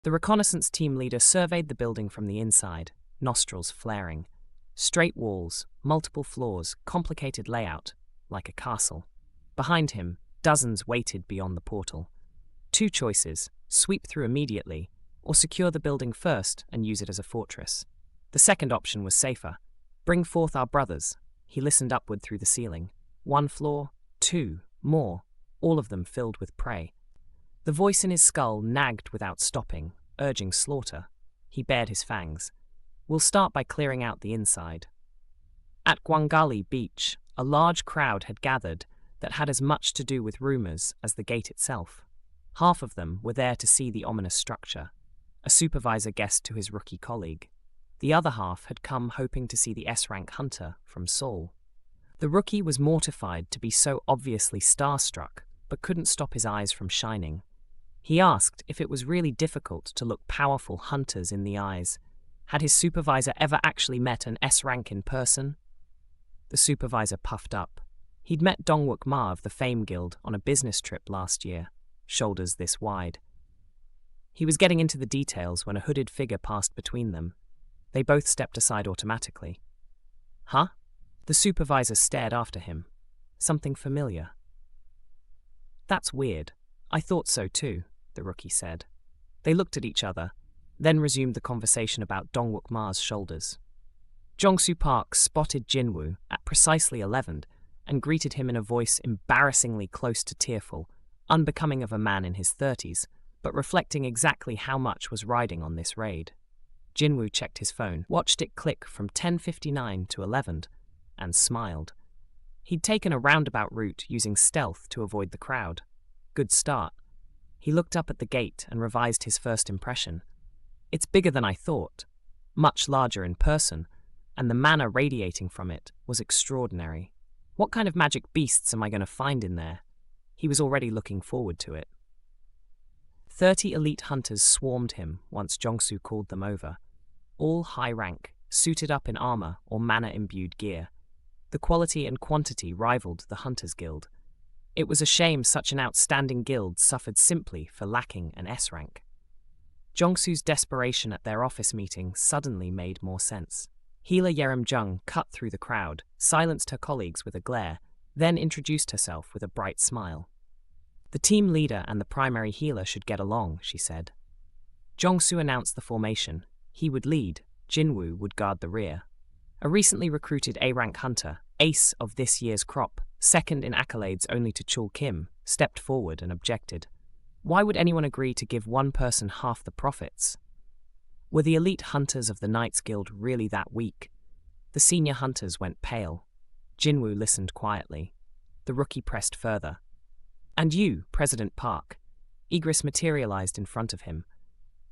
The reconnaissance team leader surveyed the building from the inside, nostrils flaring. Straight walls, multiple floors, complicated layout, like a castle. Behind him, dozens waited beyond the portal. Two choices: sweep through immediately, or secure the building first and use it as a fortress. The second option was safer. Bring forth our brothers. He listened upward through the ceiling. One floor, two, more, all of them filled with prey. The voice in his skull nagged without stopping, urging slaughter. He bared his fangs. We'll start by clearing out the inside. At Gwangali Beach, a large crowd had gathered that had as much to do with rumors as the gate itself. Half of them were there to see the ominous structure, a supervisor guest to his rookie colleague. The other half had come hoping to see the S-rank hunter from Seoul. The rookie was mortified to be so obviously starstruck, but couldn't stop his eyes from shining. He asked if it was really difficult to look powerful hunters in the eyes. Had his supervisor ever actually met an S-rank in person? The supervisor puffed up. He'd met Dongwook Ma of the Fame Guild on a business trip last year, shoulders this wide. He was getting into the details when a hooded figure passed between them. They both stepped aside automatically. Huh? The supervisor stared after him. Something familiar. That's weird. I thought so too, the rookie said. They looked at each other, then resumed the conversation about Dongwook Ma's shoulders. Jongsu Park spotted Jinwoo at precisely 11 and greeted him in a voice embarrassingly close to tearful, unbecoming of a man in his 30s, but reflecting exactly how much was riding on this raid. Jinwoo checked his phone, watched it click from 10:59 to 11, and smiled. He'd taken a roundabout route using stealth to avoid the crowd. Good start. He looked up at the gate and revised his first impression. It's bigger than I thought, much larger in person, and the mana radiating from it was extraordinary. What kind of magic beasts am I going to find in there? He was already looking forward to it. 30 elite hunters swarmed him once Jongsu called them over. All high rank, suited up in armor or mana-imbued gear. The quality and quantity rivaled the Hunters Guild. It was a shame such an outstanding guild suffered simply for lacking an S-rank. Jongsu's desperation at their office meeting suddenly made more sense. Healer Yerem Jung cut through the crowd, silenced her colleagues with a glare, then introduced herself with a bright smile. The team leader and the primary healer should get along, she said. Jongsu announced the formation. He would lead, Jinwoo would guard the rear. A recently recruited A-rank hunter, ace of this year's crop, second in accolades only to Chul Kim, stepped forward and objected. Why would anyone agree to give one person half the profits? Were the elite hunters of the Knights Guild really that weak? The senior hunters went pale. Jinwoo listened quietly. The rookie pressed further. And you, President Park. Egress materialized in front of him.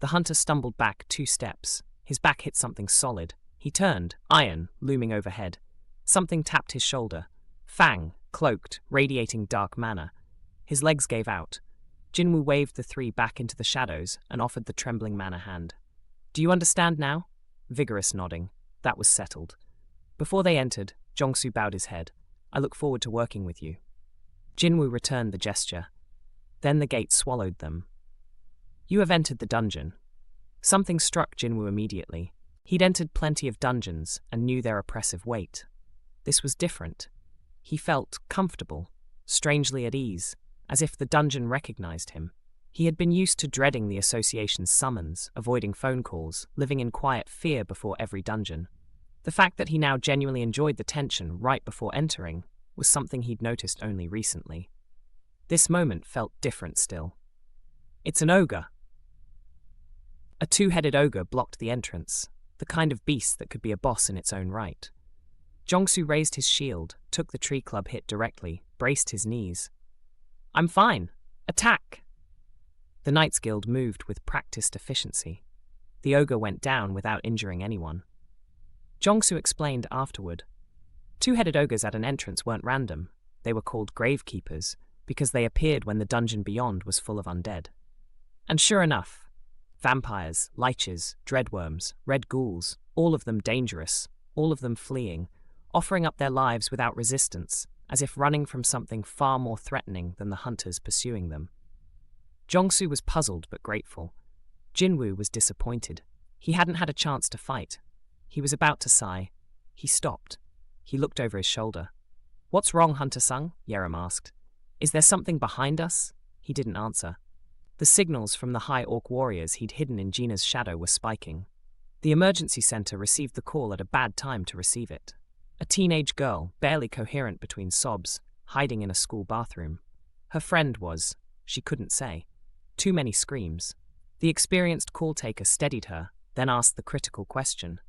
The hunter stumbled back 2 steps. His back hit something solid. He turned, iron looming overhead. Something tapped his shoulder. Fang, cloaked, radiating dark mana. His legs gave out. Jinwoo waved the 3 back into the shadows and offered the trembling mana hand. Do you understand now? Vigorous nodding. That was settled. Before they entered, Jongsu bowed his head. I look forward to working with you. Jinwoo returned the gesture. Then the gate swallowed them. You have entered the dungeon. Something struck Jinwoo immediately. He'd entered plenty of dungeons and knew their oppressive weight. This was different. He felt comfortable, strangely at ease, as if the dungeon recognized him. He had been used to dreading the association's summons, avoiding phone calls, living in quiet fear before every dungeon. The fact that he now genuinely enjoyed the tension right before entering was something he'd noticed only recently. This moment felt different still. It's an ogre. A 2-headed ogre blocked the entrance, the kind of beast that could be a boss in its own right. Jongsu raised his shield, took the tree club hit directly, braced his knees. I'm fine. Attack! The Knights Guild moved with practiced efficiency. The ogre went down without injuring anyone. Jongsu explained afterward. 2-headed ogres at an entrance weren't random. They were called gravekeepers because they appeared when the dungeon beyond was full of undead. And sure enough, vampires, liches, dreadworms, red ghouls, all of them dangerous, all of them fleeing, offering up their lives without resistance, as if running from something far more threatening than the hunters pursuing them. Jongsu was puzzled but grateful. Jinwoo was disappointed. He hadn't had a chance to fight. He was about to sigh. He stopped. He looked over his shoulder. "What's wrong, Hunter Sung?" Yerim asked. "Is there something behind us?" He didn't answer. The signals from the high orc warriors he'd hidden in Jinah's shadow were spiking. The emergency center received the call at a bad time to receive it. A teenage girl, barely coherent between sobs, hiding in a school bathroom. Her friend was, she couldn't say. Too many screams. The experienced call taker steadied her, then asked the critical question.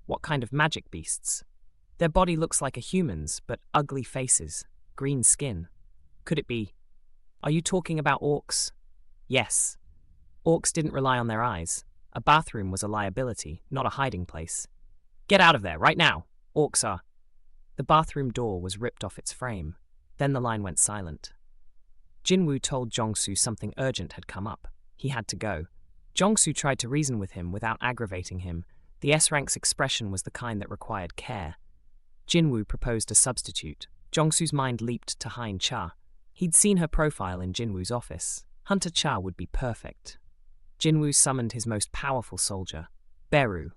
"What kind of magic beasts?" "Their body looks like a human's, but ugly faces, green skin." "Could it be?" "Are you talking about orcs?" "Yes." Orcs didn't rely on their eyes. A bathroom was a liability, not a hiding place. "Get out of there, right now! Orcs are—" The bathroom door was ripped off its frame. Then the line went silent. Jinwoo told Jongsu something urgent had come up. He had to go. Jongsu tried to reason with him without aggravating him. The S-rank's expression was the kind that required care. Jinwoo proposed a substitute. Jongsu's mind leaped to Hein Cha. He'd seen her profile in Jinwoo's office. Hunter Cha would be perfect. Jinwoo summoned his most powerful soldier, Beru.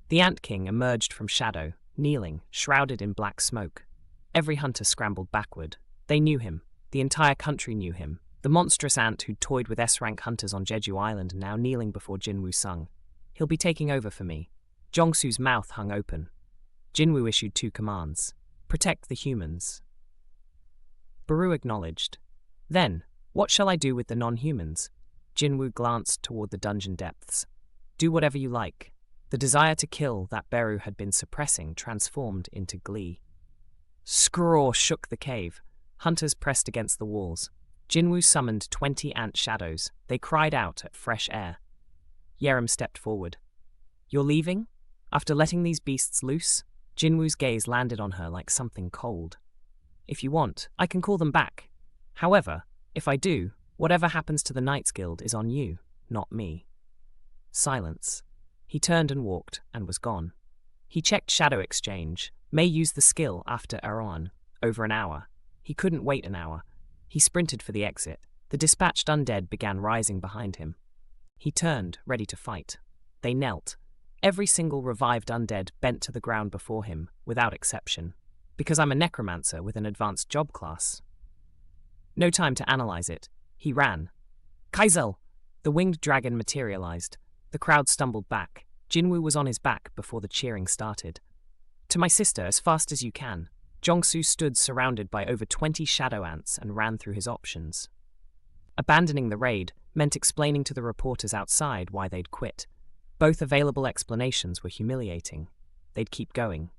The Ant King emerged from shadow, kneeling, shrouded in black smoke. Every hunter scrambled backward. They knew him. The entire country knew him. The monstrous ant who'd toyed with S-rank hunters on Jeju Island now kneeling before Jinwoo Sung. "He'll be taking over for me." Jongsu's mouth hung open. Jinwoo issued 2 commands. "Protect the humans." Beru acknowledged. "Then, what shall I do with the non-humans?" Jinwoo glanced toward the dungeon depths. "Do whatever you like." The desire to kill that Beru had been suppressing transformed into glee. Scraw shook the cave. Hunters pressed against the walls. Jinwoo summoned 20 ant shadows. They cried out at fresh air. Yerim stepped forward. "You're leaving? After letting these beasts loose?" Jinwoo's gaze landed on her like something cold. "If you want, I can call them back. However, if I do, whatever happens to the Knights Guild is on you, not me." Silence. He turned and walked, and was gone. He checked Shadow Exchange. May used the skill after Erwan. Over an hour. He couldn't wait an hour. He sprinted for the exit. The dispatched undead began rising behind him. He turned, ready to fight. They knelt. Every single revived undead bent to the ground before him, without exception. "Because I'm a necromancer with an advanced job class." No time to analyze it. He ran. "Kaisel!" The winged dragon materialized. The crowd stumbled back. Jinwoo was on his back before the cheering started. "To my sister, as fast as you can." Jongsu stood surrounded by over 20 shadow ants and ran through his options. Abandoning the raid meant explaining to the reporters outside why they'd quit. Both available explanations were humiliating. They'd keep going.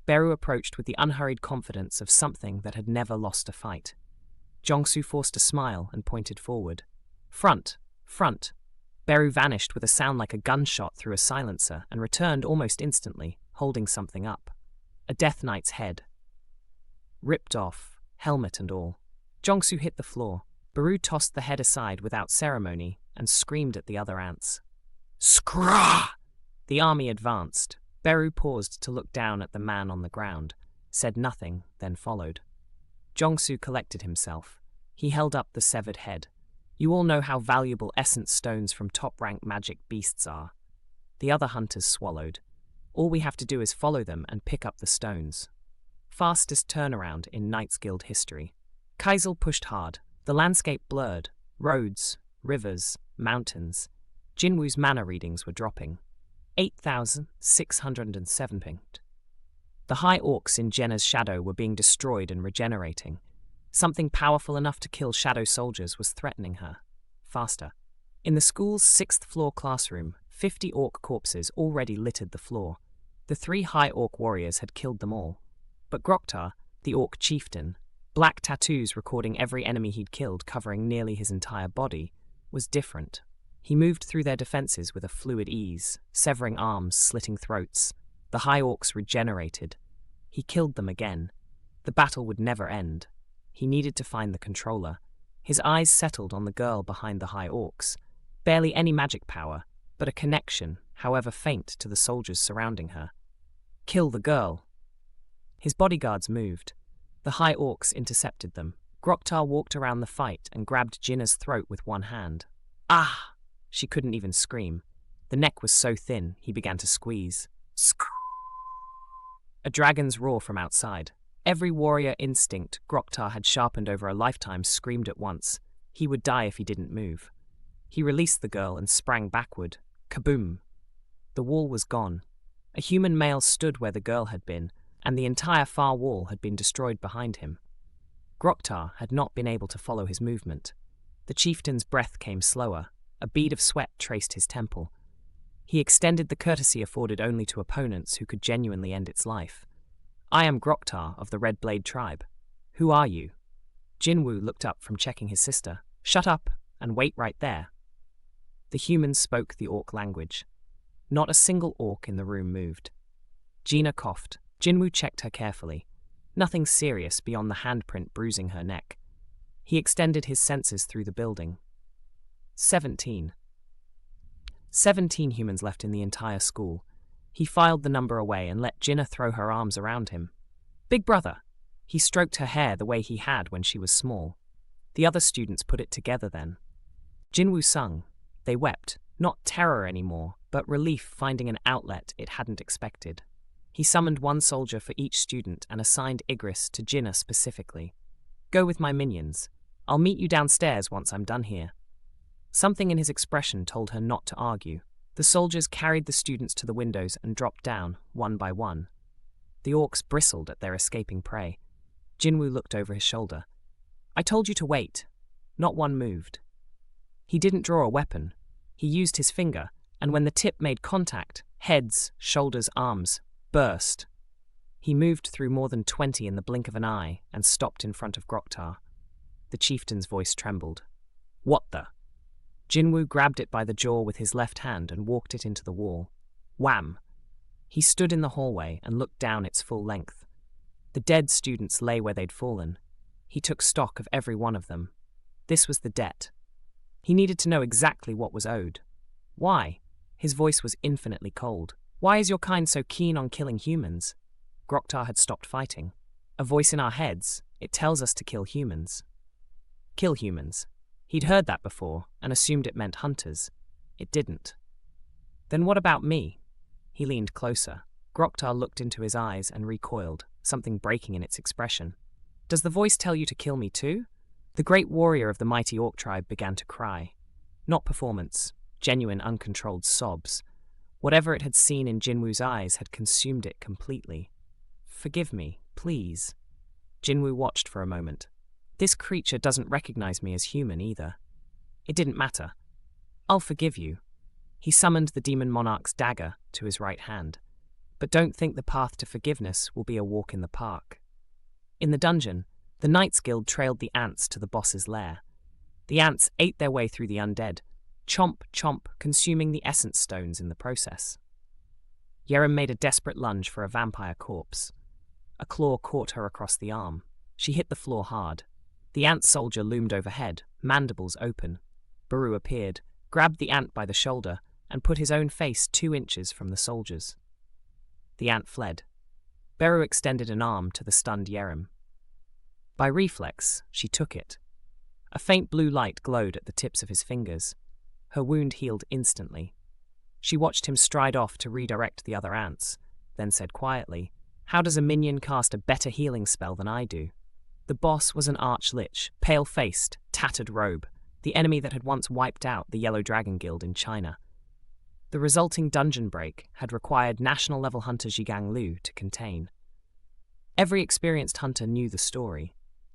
Beru approached with the unhurried confidence of something that had never lost a fight. Jongsu forced a smile and pointed forward. "Front! Front!" Beru vanished with a sound like a gunshot through a silencer and returned almost instantly, holding something up. A Death Knight's head. Ripped off, helmet and all. Jongsu hit the floor. Beru tossed the head aside without ceremony and screamed at the other ants. "Scrah!" The army advanced. Beru paused to look down at the man on the ground, said nothing, then followed. Jongsu collected himself. He held up the severed head. "You all know how valuable essence stones from top-rank magic beasts are." The other hunters swallowed. "All we have to do is follow them and pick up the stones." Fastest turnaround in Knights Guild history. Kaisel pushed hard. The landscape blurred. Roads, rivers, mountains. Jinwoo's mana readings were dropping. 8,607 pinged. The high orcs in Jinah's shadow were being destroyed and regenerating. Something powerful enough to kill shadow soldiers was threatening her. Faster. In the school's 6th-floor classroom, 50 orc corpses already littered the floor. The 3 high orc warriors had killed them all. But Groctar, the orc chieftain, black tattoos recording every enemy he'd killed covering nearly his entire body, was different. He moved through their defenses with a fluid ease, severing arms, slitting throats. The high orcs regenerated. He killed them again. The battle would never end. He needed to find the controller. His eyes settled on the girl behind the high orcs. Barely any magic power, but a connection, however faint, to the soldiers surrounding her. Kill the girl. His bodyguards moved. The high orcs intercepted them. Groctar walked around the fight and grabbed Jinah's throat with one hand. "Ah!" She couldn't even scream. The neck was so thin, he began to squeeze. A dragon's roar from outside. Every warrior instinct Groctar had sharpened over a lifetime screamed at once. He would die if he didn't move. He released the girl and sprang backward. Kaboom! The wall was gone. A human male stood where the girl had been, and the entire far wall had been destroyed behind him. Groctar had not been able to follow his movement. The chieftain's breath came slower. A bead of sweat traced his temple. He extended the courtesy afforded only to opponents who could genuinely end its life. "I am Groctar of the Red Blade tribe. Who are you?" Jinwoo looked up from checking his sister. "Shut up and wait right there." The humans spoke the orc language. Not a single orc in the room moved. Jinah coughed. Jinwoo checked her carefully. Nothing serious beyond the handprint bruising her neck. He extended his senses through the building. 17 humans left in the entire school. He filed the number away and let Jinah throw her arms around him. "Big brother!" He stroked her hair the way he had when she was small. The other students put it together then. Jinwoo Sung. They wept, not terror anymore, but relief finding an outlet it hadn't expected. He summoned one soldier for each student and assigned Igris to Jinah specifically. "Go with my minions. I'll meet you downstairs once I'm done here." Something in his expression told her not to argue. The soldiers carried the students to the windows and dropped down, one by one. The orcs bristled at their escaping prey. Jinwoo looked over his shoulder. "I told you to wait." Not one moved. He didn't draw a weapon. He used his finger, and when the tip made contact, heads, shoulders, arms burst. He moved through more than 20 in the blink of an eye and stopped in front of Groctar. The chieftain's voice trembled. "What the?" Jinwoo grabbed it by the jaw with his left hand and walked it into the wall. Wham! He stood in the hallway and looked down its full length. The dead students lay where they'd fallen. He took stock of every one of them. This was the debt. He needed to know exactly what was owed. "Why?" His voice was infinitely cold. "Why is your kind so keen on killing humans?" Groctar had stopped fighting. "A voice in our heads. It tells us to kill humans." Kill humans. He'd heard that before and assumed it meant hunters. It didn't. "Then what about me?" He leaned closer. Groctar looked into his eyes and recoiled, something breaking in its expression. "Does the voice tell you to kill me too?" The great warrior of the mighty orc tribe began to cry. Not performance, genuine uncontrolled sobs. Whatever it had seen in Jinwoo's eyes had consumed it completely. "Forgive me, please." Jinwoo watched for a moment. "This creature doesn't recognize me as human either." It didn't matter. "I'll forgive you." He summoned the demon monarch's dagger to his right hand. "But don't think the path to forgiveness will be a walk in the park." In the dungeon, the Knights Guild trailed the ants to the boss's lair. The ants ate their way through the undead, chomp, chomp, consuming the essence stones in the process. Yerem made a desperate lunge for a vampire corpse. A claw caught her across the arm. She hit the floor hard. The ant soldier loomed overhead, mandibles open. Beru appeared, grabbed the ant by the shoulder, and put his own face 2 inches from the soldier's. The ant fled. Beru extended an arm to the stunned Yerem. By reflex, she took it. A faint blue light glowed at the tips of his fingers. Her wound healed instantly. She watched him stride off to redirect the other ants, then said quietly, "How does a minion cast a better healing spell than I do?" The boss was an Arch Lich, pale-faced, tattered robe, the enemy that had once wiped out the Yellow Dragon Guild in China. The resulting dungeon break had required national-level hunter Zhigang Lu to contain. Every experienced hunter knew the story.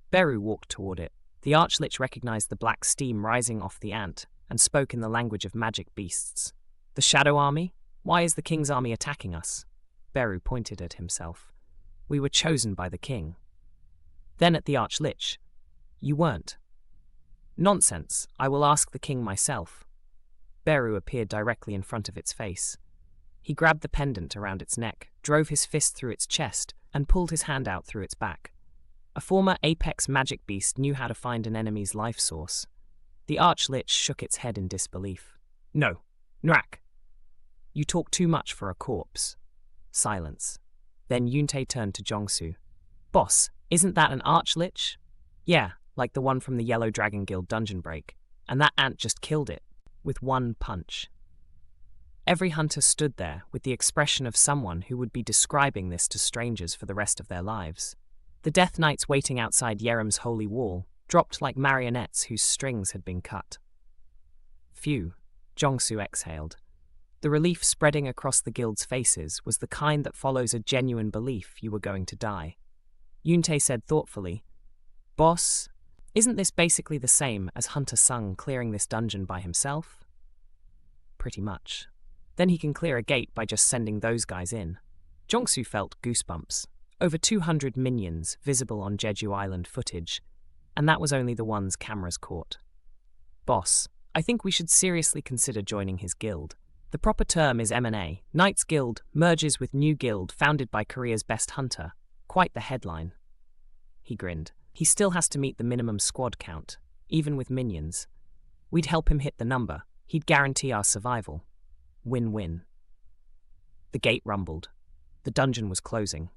Beru walked toward it. The Arch Lich recognized the black steam rising off the ant and spoke in the language of magic beasts. "The Shadow Army? Why is the King's army attacking us?" Beru pointed at himself. "We were chosen by the King." Then at the Arch Lich. "You weren't." "Nonsense. I will ask the King myself." Beru appeared directly in front of its face. He grabbed the pendant around its neck, drove his fist through its chest, and pulled his hand out through its back. A former apex magic beast knew how to find an enemy's life source. The Arch Lich shook its head in disbelief. "No. Nrak. You talk too much for a corpse." Silence. Then Yunte turned to Jongsu. "Boss, isn't that an Arch Lich?" "Yeah, like the one from the Yellow Dragon Guild dungeon break. And that ant just killed it." with one punch. Every hunter stood there with the expression of someone who would be describing this to strangers for the rest of their lives. The Death Knights waiting outside Yerem's holy wall dropped like marionettes whose strings had been cut. Phew, Jong-soo exhaled. The relief spreading across the guild's faces was the kind that follows a genuine belief you were going to die. Yoon-tae said thoughtfully, "Boss, isn't this basically the same as Hunter Sung clearing this dungeon by himself?" "Pretty much. Then he can clear a gate by just sending those guys in." Jong-soo felt goosebumps. Over 200 minions visible on Jeju Island footage, and that was only the ones cameras caught. "Boss, I think we should seriously consider joining his guild. The proper term is M&A, Knights Guild, merges with new guild founded by Korea's best hunter. Quite the headline." He grinned. "He still has to meet the minimum squad count, even with minions. We'd help him hit the number. He'd guarantee our survival. Win-win." The gate rumbled. The dungeon was closing.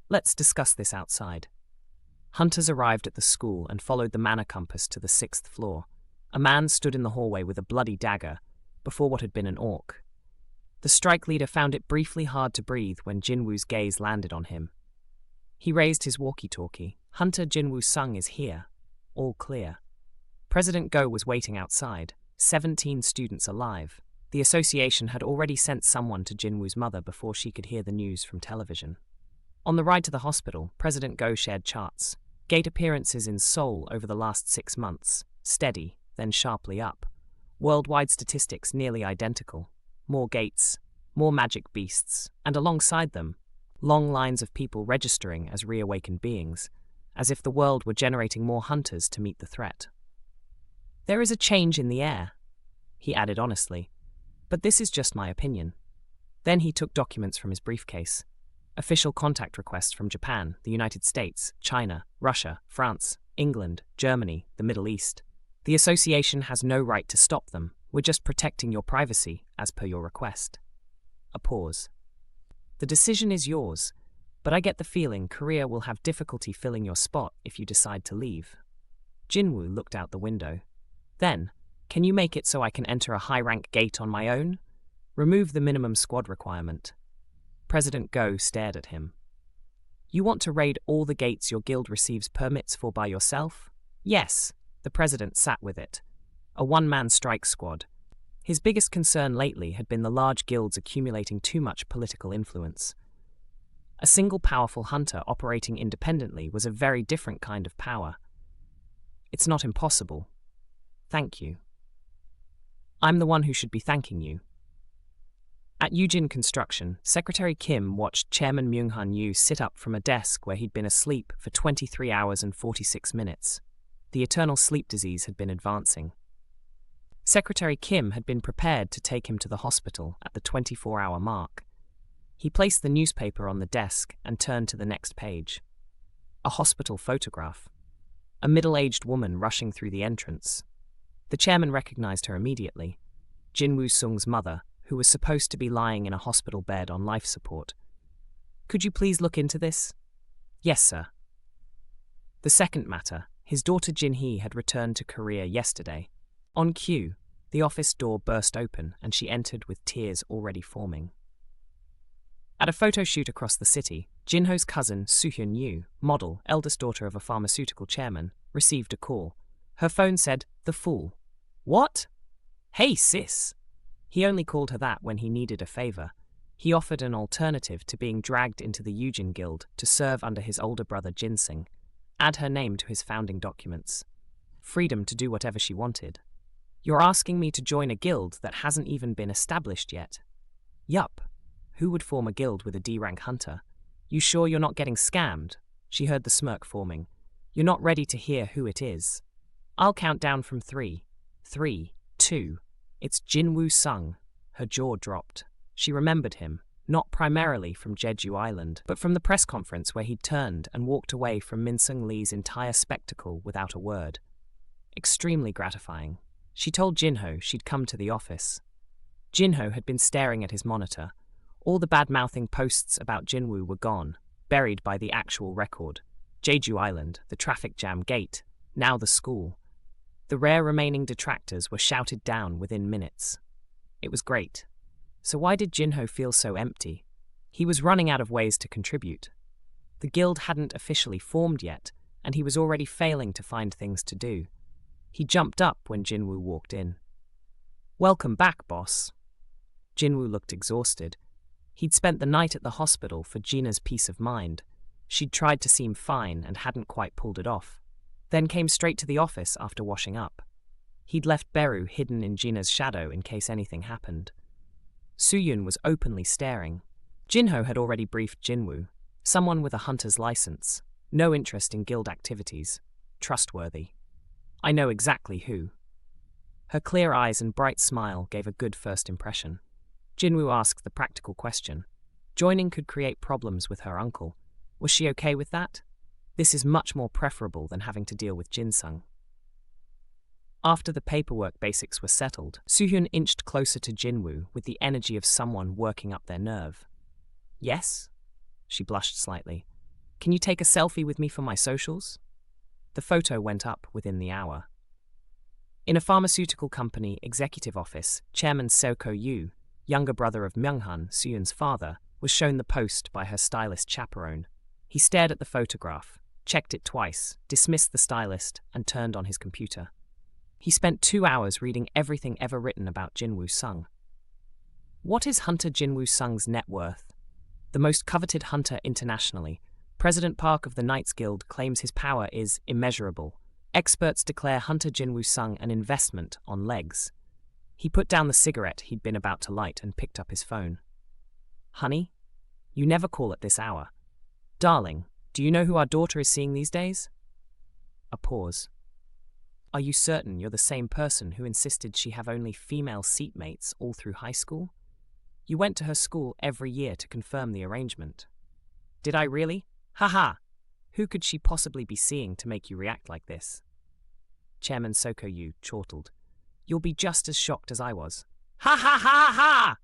"Let's discuss this outside." Hunters arrived at the school and followed the manor compass to the 6th floor. A man stood in the hallway with a bloody dagger before what had been an orc. The strike leader found it briefly hard to breathe when Jinwoo's gaze landed on him. He raised his walkie-talkie. "Hunter Jinwoo Sung is here. All clear." President Go was waiting outside, 17 students alive. The association had already sent someone to Jinwoo's mother before she could hear the news from television. On the ride to the hospital, President Go shared charts. Gate appearances in Seoul over the last 6 months. Steady, then sharply up. Worldwide statistics nearly identical. More gates, more magic beasts, and alongside them, long lines of people registering as reawakened beings, as if the world were generating more hunters to meet the threat. "There is a change in the air," he added honestly, "but this is just my opinion." Then he took documents from his briefcase. Official contact requests from Japan, the United States, China, Russia, France, England, Germany, the Middle East. "The association has no right to stop them. We're just protecting your privacy, as per your request." A pause. "The decision is yours, but I get the feeling Korea will have difficulty filling your spot if you decide to leave." Jinwoo looked out the window. "Then, can you make it so I can enter a high-rank gate on my own? Remove the minimum squad requirement." President Go stared at him. "You want to raid all the gates your guild receives permits for by yourself?" "Yes." The president sat with it. A one-man strike squad. His biggest concern lately had been the large guilds accumulating too much political influence. A single powerful hunter operating independently was a very different kind of power. "It's not impossible. Thank you." "I'm the one who should be thanking you." At Eugene Construction, Secretary Kim watched Chairman Myung-hun Yoo sit up from a desk where he'd been asleep for 23 hours and 46 minutes. The eternal sleep disease had been advancing. Secretary Kim had been prepared to take him to the hospital at the 24-hour mark. He placed the newspaper on the desk and turned to the next page. A hospital photograph. A middle-aged woman rushing through the entrance. The chairman recognized her immediately. Jinwoo Sung's mother, who was supposed to be lying in a hospital bed on life support. "Could you please look into this?" "Yes, sir." The second matter. His daughter Jinhee had returned to Korea yesterday. On cue, the office door burst open and she entered with tears already forming. At a photo shoot across the city, Jinho's cousin Suhyun Yoo, model, eldest daughter of a pharmaceutical chairman, received a call. Her phone said, "The fool." "What?" "Hey, sis." He only called her that when he needed a favor. He offered an alternative to being dragged into the Eugene Guild to serve under his older brother Jin-Sung. Add her name to his founding documents. Freedom to do whatever she wanted. "You're asking me to join a guild that hasn't even been established yet?" "Yup. Who would form a guild with a D-rank hunter? You sure you're not getting scammed?" She heard the smirk forming. "You're not ready to hear who it is. I'll count down from 3. 3, 2. It's Jinwoo Sung." Her jaw dropped. She remembered him, not primarily from Jeju Island, but from the press conference where he'd turned and walked away from Min-sung Lee's entire spectacle without a word. Extremely gratifying. She told Jinho she'd come to the office. Jinho had been staring at his monitor. All the bad-mouthing posts about Jinwoo were gone, buried by the actual record. Jeju Island, the traffic jam gate, now the school. The rare remaining detractors were shouted down within minutes. It was great. So why did Jinho feel so empty? He was running out of ways to contribute. The guild hadn't officially formed yet, and he was already failing to find things to do. He jumped up when Jinwoo walked in. "Welcome back, boss." Jinwoo looked exhausted. He'd spent the night at the hospital for Jinah's peace of mind. She'd tried to seem fine and hadn't quite pulled it off. Then came straight to the office after washing up. He'd left Beru hidden in Jinah's shadow in case anything happened. Suhyun was openly staring. Jinho had already briefed Jinwoo, someone with a hunter's license, no interest in guild activities, trustworthy. "I know exactly who." Her clear eyes and bright smile gave a good first impression. Jinwoo asked the practical question. Joining could create problems with her uncle. Was she okay with that? This is much more preferable than having to deal with Jin Sung. After the paperwork basics were settled, Suhyun inched closer to Jinwoo with the energy of someone working up their nerve. "Yes?" She blushed slightly. "Can you take a selfie with me for my socials?" The photo went up within the hour. In a pharmaceutical company executive office, Chairman Seo Yoo, younger brother of Myung-hun, Suhyun's father, was shown the post by her stylist chaperone. He stared at the photograph, checked it twice, dismissed the stylist, and turned on his computer. He spent 2 hours reading everything ever written about Jinwoo Sung. What is Hunter Jinwoo Sung's net worth? The most coveted hunter internationally, President Park of the Knights Guild claims his power is immeasurable. Experts declare Hunter Jinwoo Sung an investment on legs. He put down the cigarette he'd been about to light and picked up his phone. "Honey, you never call at this hour. Darling, do you know who our daughter is seeing these days?" A pause. "Are you certain you're the same person who insisted she have only female seatmates all through high school? You went to her school every year to confirm the arrangement." "Did I really? Ha! Who could she possibly be seeing to make you react like this?" Chairman Seo Yoo chortled. "You'll be just as shocked as I was." "Ha!